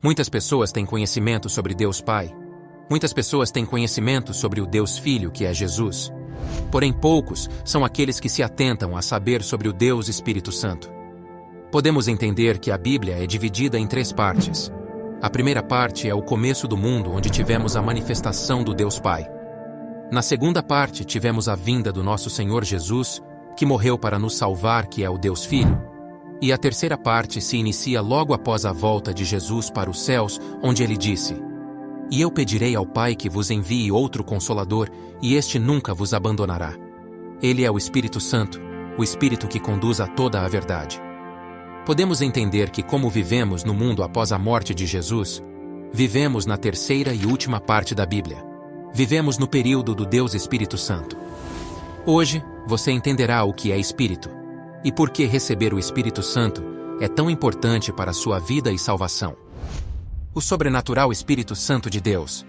Muitas pessoas têm conhecimento sobre Deus Pai. Muitas pessoas têm conhecimento sobre o Deus Filho, que é Jesus. Porém, poucos são aqueles que se atentam a saber sobre o Deus Espírito Santo. Podemos entender que a Bíblia é dividida em 3 partes. A primeira parte é o começo do mundo, onde tivemos a manifestação do Deus Pai. Na segunda parte, tivemos a vinda do nosso Senhor Jesus, que morreu para nos salvar, que é o Deus Filho. E a terceira parte se inicia logo após a volta de Jesus para os céus, onde ele disse: "E eu pedirei ao Pai que vos envie outro Consolador, e este nunca vos abandonará. Ele é o Espírito Santo, o Espírito que conduz a toda a verdade." Podemos entender que, como vivemos no mundo após a morte de Jesus, vivemos na terceira e última parte da Bíblia. Vivemos no período do Deus Espírito Santo. Hoje, você entenderá o que é Espírito e por que receber o Espírito Santo é tão importante para a sua vida e salvação. O sobrenatural Espírito Santo de Deus.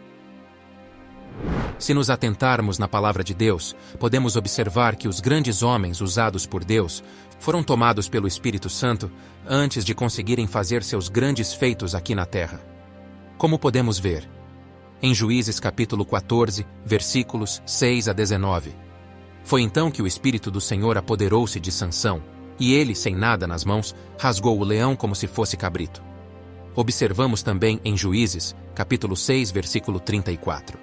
Se nos atentarmos na palavra de Deus, podemos observar que os grandes homens usados por Deus foram tomados pelo Espírito Santo antes de conseguirem fazer seus grandes feitos aqui na terra. Como podemos ver? Em Juízes capítulo 14, versículos 6 a 19. Foi então que o Espírito do Senhor apoderou-se de Sansão, e ele, sem nada nas mãos, rasgou o leão como se fosse cabrito. Observamos também em Juízes, capítulo 6, versículo 34.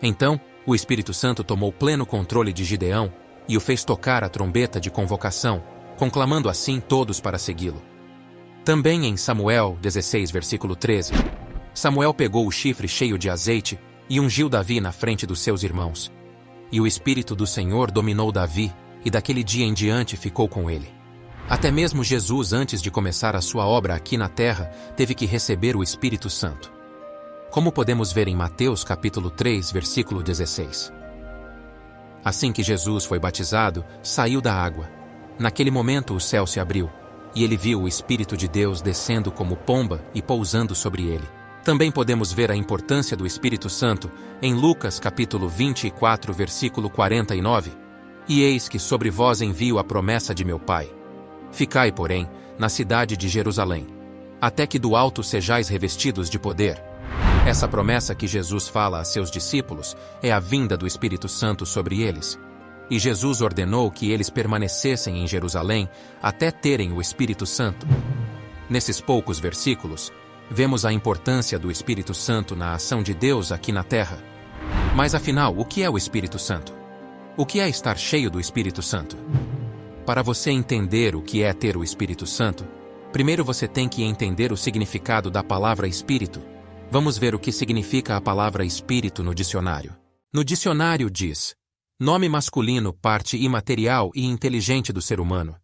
Então, o Espírito Santo tomou pleno controle de Gideão e o fez tocar a trombeta de convocação, conclamando assim todos para segui-lo. Também em Samuel 16, versículo 13, Samuel pegou o chifre cheio de azeite e ungiu Davi na frente dos seus irmãos. E o Espírito do Senhor dominou Davi, e daquele dia em diante ficou com ele. Até mesmo Jesus, antes de começar a sua obra aqui na terra, teve que receber o Espírito Santo. Como podemos ver em Mateus capítulo 3, versículo 16. Assim que Jesus foi batizado, saiu da água. Naquele momento o céu se abriu, e ele viu o Espírito de Deus descendo como pomba e pousando sobre ele. Também podemos ver a importância do Espírito Santo em Lucas capítulo 24, versículo 49. E eis que sobre vós envio a promessa de meu Pai. Ficai, porém, na cidade de Jerusalém, até que do alto sejais revestidos de poder. Essa promessa que Jesus fala a seus discípulos é a vinda do Espírito Santo sobre eles. E Jesus ordenou que eles permanecessem em Jerusalém até terem o Espírito Santo. Nesses poucos versículos, vemos a importância do Espírito Santo na ação de Deus aqui na terra. Mas afinal, o que é o Espírito Santo? O que é estar cheio do Espírito Santo? Para você entender o que é ter o Espírito Santo, primeiro você tem que entender o significado da palavra Espírito. Vamos ver o que significa a palavra Espírito no dicionário. No dicionário diz: nome masculino, parte imaterial e inteligente do ser humano.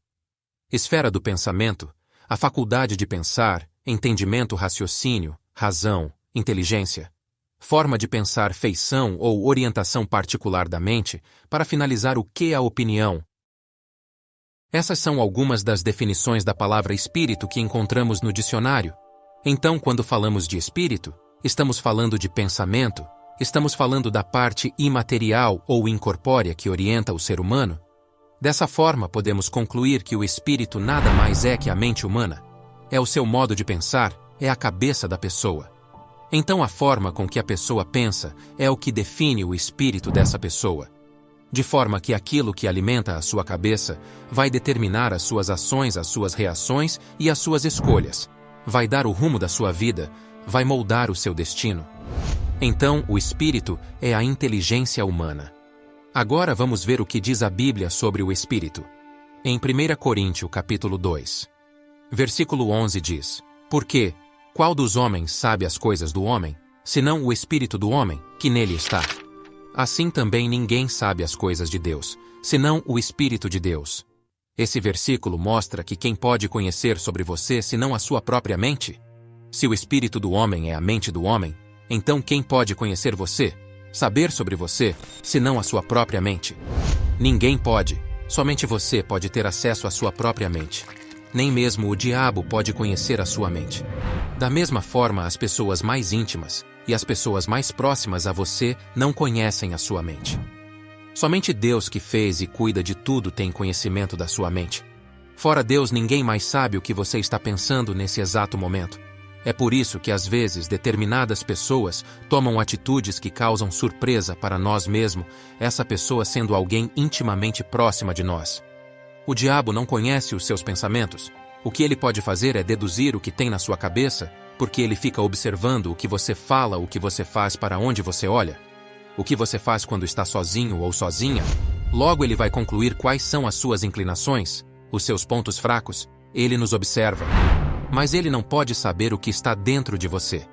Esfera do pensamento, a faculdade de pensar, entendimento, raciocínio, razão, inteligência. Forma de pensar, feição ou orientação particular da mente, para finalizar o que a opinião. Essas são algumas das definições da palavra espírito que encontramos no dicionário. Então, quando falamos de espírito, estamos falando de pensamento, estamos falando da parte imaterial ou incorpórea que orienta o ser humano. Dessa forma, podemos concluir que o espírito nada mais é que a mente humana. É o seu modo de pensar, é a cabeça da pessoa. Então a forma com que a pessoa pensa é o que define o espírito dessa pessoa. De forma que aquilo que alimenta a sua cabeça vai determinar as suas ações, as suas reações e as suas escolhas. Vai dar o rumo da sua vida, vai moldar o seu destino. Então, o espírito é a inteligência humana. Agora vamos ver o que diz a Bíblia sobre o espírito. Em 1 Coríntios capítulo 2, versículo 11 diz: Porque qual dos homens sabe as coisas do homem, senão o espírito do homem, que nele está? Assim também ninguém sabe as coisas de Deus, senão o Espírito de Deus. Esse versículo mostra que quem pode conhecer sobre você senão a sua própria mente? Se o espírito do homem é a mente do homem, então quem pode conhecer você, saber sobre você, senão a sua própria mente? Ninguém pode. Somente você pode ter acesso à sua própria mente. Nem mesmo o diabo pode conhecer a sua mente. Da mesma forma, as pessoas mais íntimas e as pessoas mais próximas a você não conhecem a sua mente. Somente Deus, que fez e cuida de tudo, tem conhecimento da sua mente. Fora Deus, ninguém mais sabe o que você está pensando nesse exato momento. É por isso que às vezes determinadas pessoas tomam atitudes que causam surpresa para nós mesmos, essa pessoa sendo alguém intimamente próxima de nós. O diabo não conhece os seus pensamentos. O que ele pode fazer é deduzir o que tem na sua cabeça, porque ele fica observando o que você fala, o que você faz, para onde você olha, o que você faz quando está sozinho ou sozinha. Logo ele vai concluir quais são as suas inclinações, os seus pontos fracos. Ele nos observa. Mas ele não pode saber o que está dentro de você.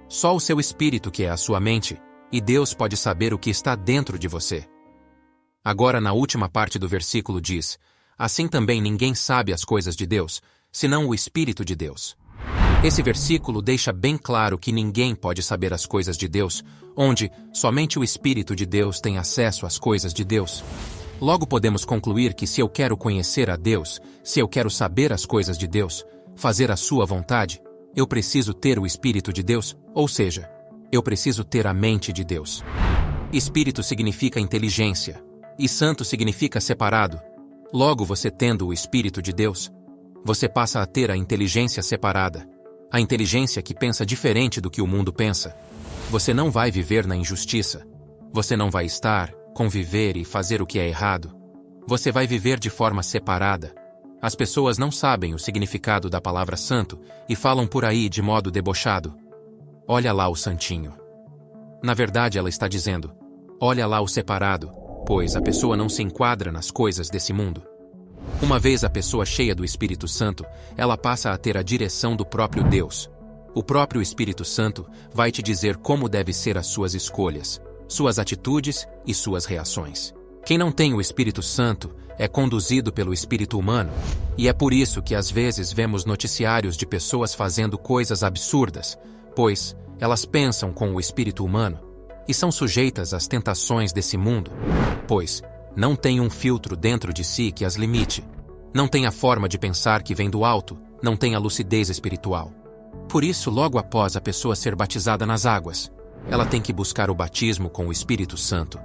Só o seu espírito, que é a sua mente, e Deus pode saber o que está dentro de você. Agora, na última parte do versículo diz: assim também ninguém sabe as coisas de Deus, senão o Espírito de Deus. Esse versículo deixa bem claro que ninguém pode saber as coisas de Deus, onde somente o Espírito de Deus tem acesso às coisas de Deus. Logo podemos concluir que se eu quero conhecer a Deus, se eu quero saber as coisas de Deus, fazer a sua vontade, eu preciso ter o Espírito de Deus, ou seja, eu preciso ter a mente de Deus. Espírito significa inteligência, e santo significa separado. Logo, você tendo o Espírito de Deus, você passa a ter a inteligência separada, a inteligência que pensa diferente do que o mundo pensa. Você não vai viver na injustiça. Você não vai estar, conviver e fazer o que é errado. Você vai viver de forma separada. As pessoas não sabem o significado da palavra santo e falam por aí de modo debochado: olha lá o santinho. Na verdade, ela está dizendo: olha lá o separado, pois a pessoa não se enquadra nas coisas desse mundo. Uma vez a pessoa cheia do Espírito Santo, ela passa a ter a direção do próprio Deus. O próprio Espírito Santo vai te dizer como deve ser as suas escolhas, suas atitudes e suas reações. Quem não tem o Espírito Santo é conduzido pelo espírito humano, e é por isso que às vezes vemos noticiários de pessoas fazendo coisas absurdas, pois elas pensam com o espírito humano e são sujeitas às tentações desse mundo, pois não tem um filtro dentro de si que as limite, não tem a forma de pensar que vem do alto, não tem a lucidez espiritual. Por isso, logo após a pessoa ser batizada nas águas, ela tem que buscar o batismo com o Espírito Santo,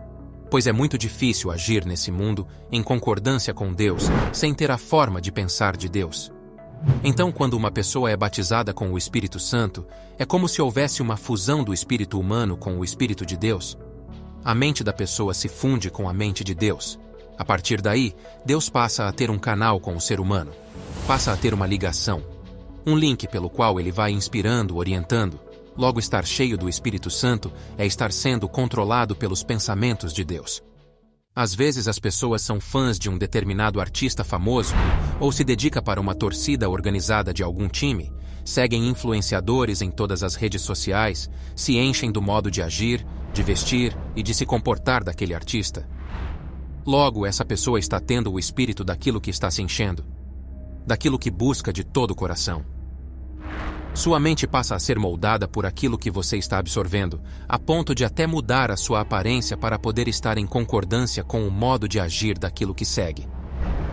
pois é muito difícil agir nesse mundo em concordância com Deus sem ter a forma de pensar de Deus. Então, quando uma pessoa é batizada com o Espírito Santo, é como se houvesse uma fusão do espírito humano com o Espírito de Deus. A mente da pessoa se funde com a mente de Deus. A partir daí, Deus passa a ter um canal com o ser humano, passa a ter uma ligação, um link pelo qual ele vai inspirando, orientando. Logo, estar cheio do Espírito Santo é estar sendo controlado pelos pensamentos de Deus. Às vezes as pessoas são fãs de um determinado artista famoso, ou se dedica para uma torcida organizada de algum time, seguem influenciadores em todas as redes sociais, se enchem do modo de agir, de vestir e de se comportar daquele artista. Logo, essa pessoa está tendo o espírito daquilo que está se enchendo, daquilo que busca de todo o coração. Sua mente passa a ser moldada por aquilo que você está absorvendo, a ponto de até mudar a sua aparência para poder estar em concordância com o modo de agir daquilo que segue.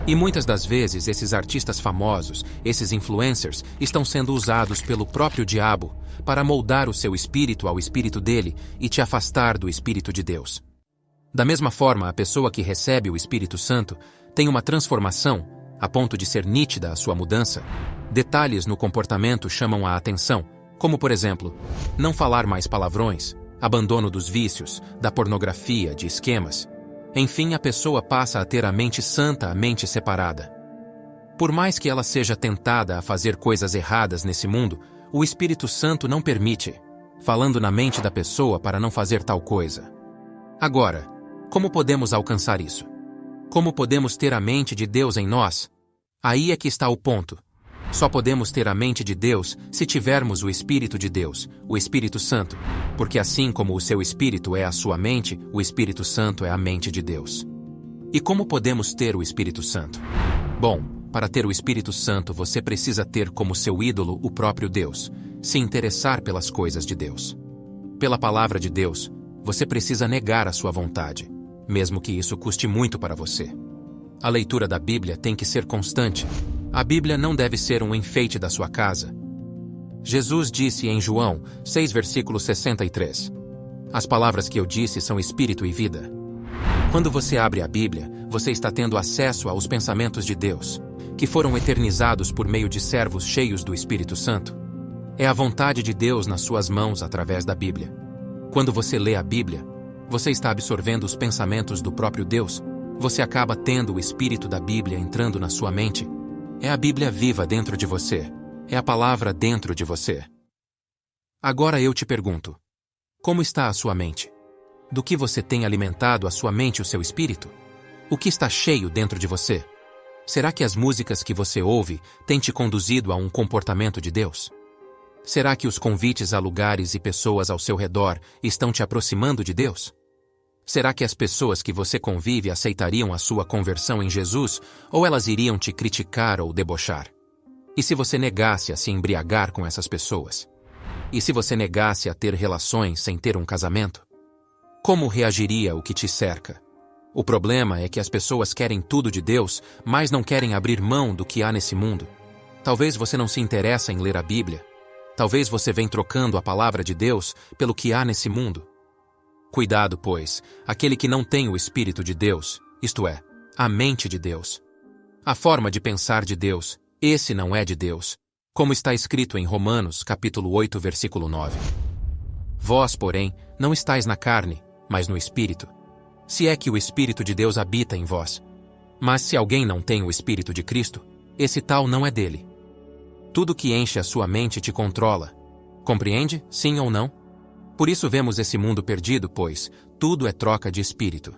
E muitas das vezes esses artistas famosos, esses influencers, estão sendo usados pelo próprio diabo para moldar o seu espírito ao espírito dele e te afastar do Espírito de Deus. Da mesma forma, a pessoa que recebe o Espírito Santo tem uma transformação, a ponto de ser nítida a sua mudança. Detalhes no comportamento chamam a atenção, como por exemplo, não falar mais palavrões, abandono dos vícios, da pornografia, de esquemas. Enfim, a pessoa passa a ter a mente santa, a mente separada. Por mais que ela seja tentada a fazer coisas erradas nesse mundo, o Espírito Santo não permite, falando na mente da pessoa para não fazer tal coisa. Agora, como podemos alcançar isso? Como podemos ter a mente de Deus em nós? Aí é que está o ponto. Só podemos ter a mente de Deus se tivermos o Espírito de Deus, o Espírito Santo, porque assim como o seu Espírito é a sua mente, o Espírito Santo é a mente de Deus. E como podemos ter o Espírito Santo? Bom, para ter o Espírito Santo você precisa ter como seu ídolo o próprio Deus, se interessar pelas coisas de Deus. Pela palavra de Deus, você precisa negar a sua vontade, mesmo que isso custe muito para você. A leitura da Bíblia tem que ser constante. A Bíblia não deve ser um enfeite da sua casa. Jesus disse em João 6, versículo 63: as palavras que eu disse são espírito e vida. Quando você abre a Bíblia, você está tendo acesso aos pensamentos de Deus, que foram eternizados por meio de servos cheios do Espírito Santo. É a vontade de Deus nas suas mãos através da Bíblia. Quando você lê a Bíblia, você está absorvendo os pensamentos do próprio Deus. Você acaba tendo o espírito da Bíblia entrando na sua mente. É a Bíblia viva dentro de você. É a palavra dentro de você. Agora eu te pergunto: como está a sua mente? Do que você tem alimentado a sua mente e o seu espírito? O que está cheio dentro de você? Será que as músicas que você ouve têm te conduzido a um comportamento de Deus? Será que os convites a lugares e pessoas ao seu redor estão te aproximando de Deus? Será que as pessoas que você convive aceitariam a sua conversão em Jesus, ou elas iriam te criticar ou debochar? E se você negasse a se embriagar com essas pessoas? E se você negasse a ter relações sem ter um casamento? Como reagiria o que te cerca? O problema é que as pessoas querem tudo de Deus, mas não querem abrir mão do que há nesse mundo. Talvez você não se interessa em ler a Bíblia. Talvez você venha trocando a palavra de Deus pelo que há nesse mundo. Cuidado, pois, aquele que não tem o Espírito de Deus, isto é, a mente de Deus. A forma de pensar de Deus, esse não é de Deus, como está escrito em Romanos, capítulo 8, versículo 9. Vós, porém, não estáis na carne, mas no Espírito, se é que o Espírito de Deus habita em vós. Mas se alguém não tem o Espírito de Cristo, esse tal não é dele. Tudo que enche a sua mente te controla. Compreende, sim ou não? Por isso vemos esse mundo perdido, pois tudo é troca de espírito.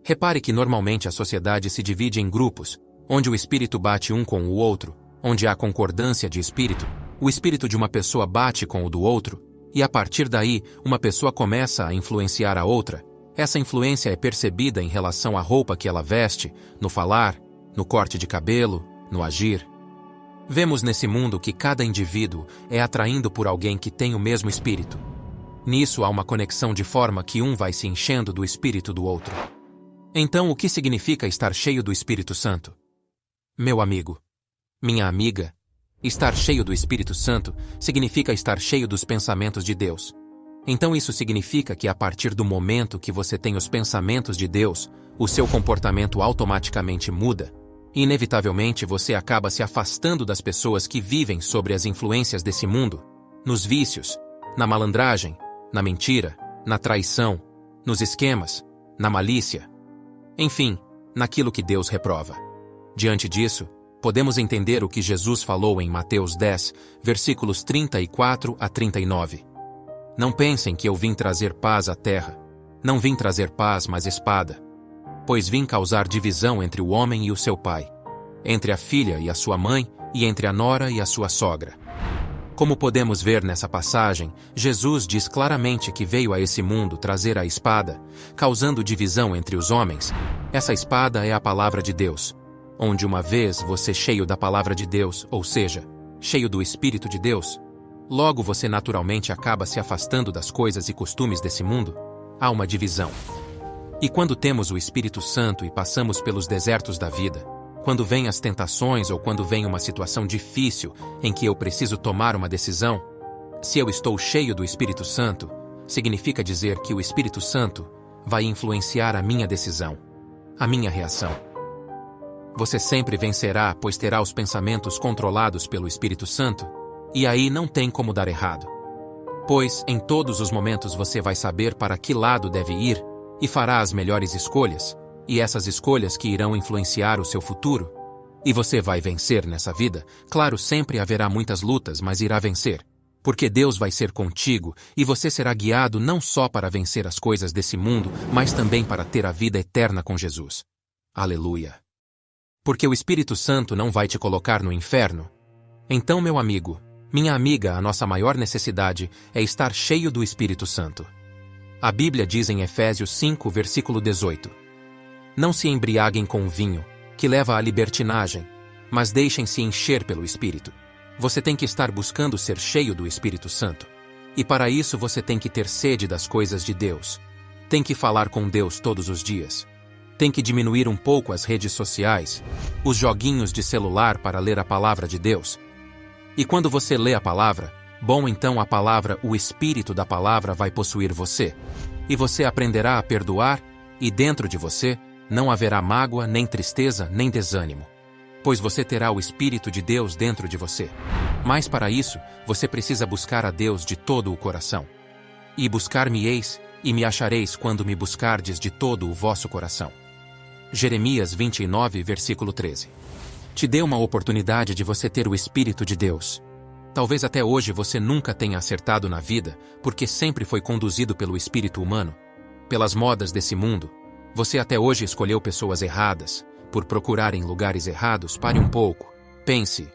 Repare que normalmente a sociedade se divide em grupos, onde o espírito bate um com o outro, onde há concordância de espírito, o espírito de uma pessoa bate com o do outro, e a partir daí, uma pessoa começa a influenciar a outra. Essa influência é percebida em relação à roupa que ela veste, no falar, no corte de cabelo, no agir. Vemos nesse mundo que cada indivíduo é atraído por alguém que tem o mesmo espírito. Nisso há uma conexão de forma que um vai se enchendo do espírito do outro. Então, o que significa estar cheio do Espírito Santo? Meu amigo, minha amiga, estar cheio do Espírito Santo significa estar cheio dos pensamentos de Deus. Então isso significa que a partir do momento que você tem os pensamentos de Deus, o seu comportamento automaticamente muda. Inevitavelmente você acaba se afastando das pessoas que vivem sobre as influências desse mundo, nos vícios, na malandragem, na mentira, na traição, nos esquemas, na malícia. Enfim, naquilo que Deus reprova. Diante disso, podemos entender o que Jesus falou em Mateus 10, versículos 34 a 39. Não pensem que eu vim trazer paz à terra. Não vim trazer paz, mas espada. Pois vim causar divisão entre o homem e o seu pai, entre a filha e a sua mãe, e entre a nora e a sua sogra. Como podemos ver nessa passagem, Jesus diz claramente que veio a esse mundo trazer a espada, causando divisão entre os homens. Essa espada é a palavra de Deus, onde uma vez você cheio da palavra de Deus, ou seja, cheio do Espírito de Deus, logo você naturalmente acaba se afastando das coisas e costumes desse mundo. Há uma divisão. E quando temos o Espírito Santo e passamos pelos desertos da vida, quando vêm as tentações ou quando vem uma situação difícil em que eu preciso tomar uma decisão, se eu estou cheio do Espírito Santo, significa dizer que o Espírito Santo vai influenciar a minha decisão, a minha reação. Você sempre vencerá, pois terá os pensamentos controlados pelo Espírito Santo, e aí não tem como dar errado. Pois, em todos os momentos você vai saber para que lado deve ir, e fará as melhores escolhas, e essas escolhas que irão influenciar o seu futuro. E você vai vencer nessa vida. Claro, sempre haverá muitas lutas, mas irá vencer. Porque Deus vai ser contigo, e você será guiado não só para vencer as coisas desse mundo, mas também para ter a vida eterna com Jesus. Aleluia! Porque o Espírito Santo não vai te colocar no inferno. Então, meu amigo, minha amiga, a nossa maior necessidade é estar cheio do Espírito Santo. A Bíblia diz em Efésios 5, versículo 18: Não se embriaguem com vinho, que leva à libertinagem, mas deixem-se encher pelo Espírito. Você tem que estar buscando ser cheio do Espírito Santo. E para isso você tem que ter sede das coisas de Deus. Tem que falar com Deus todos os dias. Tem que diminuir um pouco as redes sociais, os joguinhos de celular para ler a palavra de Deus. E quando você lê a palavra, bom, então a palavra, o Espírito da palavra vai possuir você. E você aprenderá a perdoar, e dentro de você não haverá mágoa, nem tristeza, nem desânimo. pois você terá o Espírito de Deus dentro de você. Mas para isso, você precisa buscar a Deus de todo o coração. E buscar-me-eis, e me achareis quando me buscardes de todo o vosso coração. Jeremias 29, versículo 13. Te dê uma oportunidade de você ter o Espírito de Deus. Talvez até hoje você nunca tenha acertado na vida, porque sempre foi conduzido pelo espírito humano. Pelas modas desse mundo, você até hoje escolheu pessoas erradas. Por procurar em lugares errados, pare um pouco. Pense.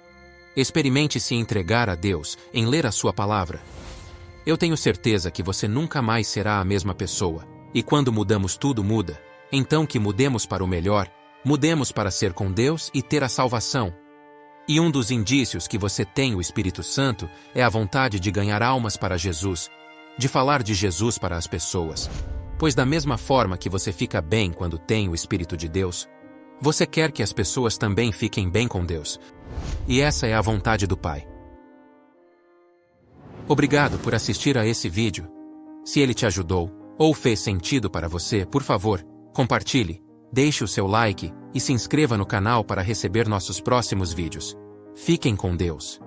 Experimente se entregar a Deus, em ler a sua palavra. Eu tenho certeza que você nunca mais será a mesma pessoa. E quando mudamos, tudo muda. Então que mudemos para o melhor, mudemos para ser com Deus e ter a salvação. E um dos indícios que você tem o Espírito Santo é a vontade de ganhar almas para Jesus, de falar de Jesus para as pessoas. Pois da mesma forma que você fica bem quando tem o Espírito de Deus, você quer que as pessoas também fiquem bem com Deus. E essa é a vontade do Pai. Obrigado por assistir a esse vídeo. Se ele te ajudou, ou fez sentido para você, por favor, compartilhe, deixe o seu like e se inscreva no canal para receber nossos próximos vídeos. Fiquem com Deus.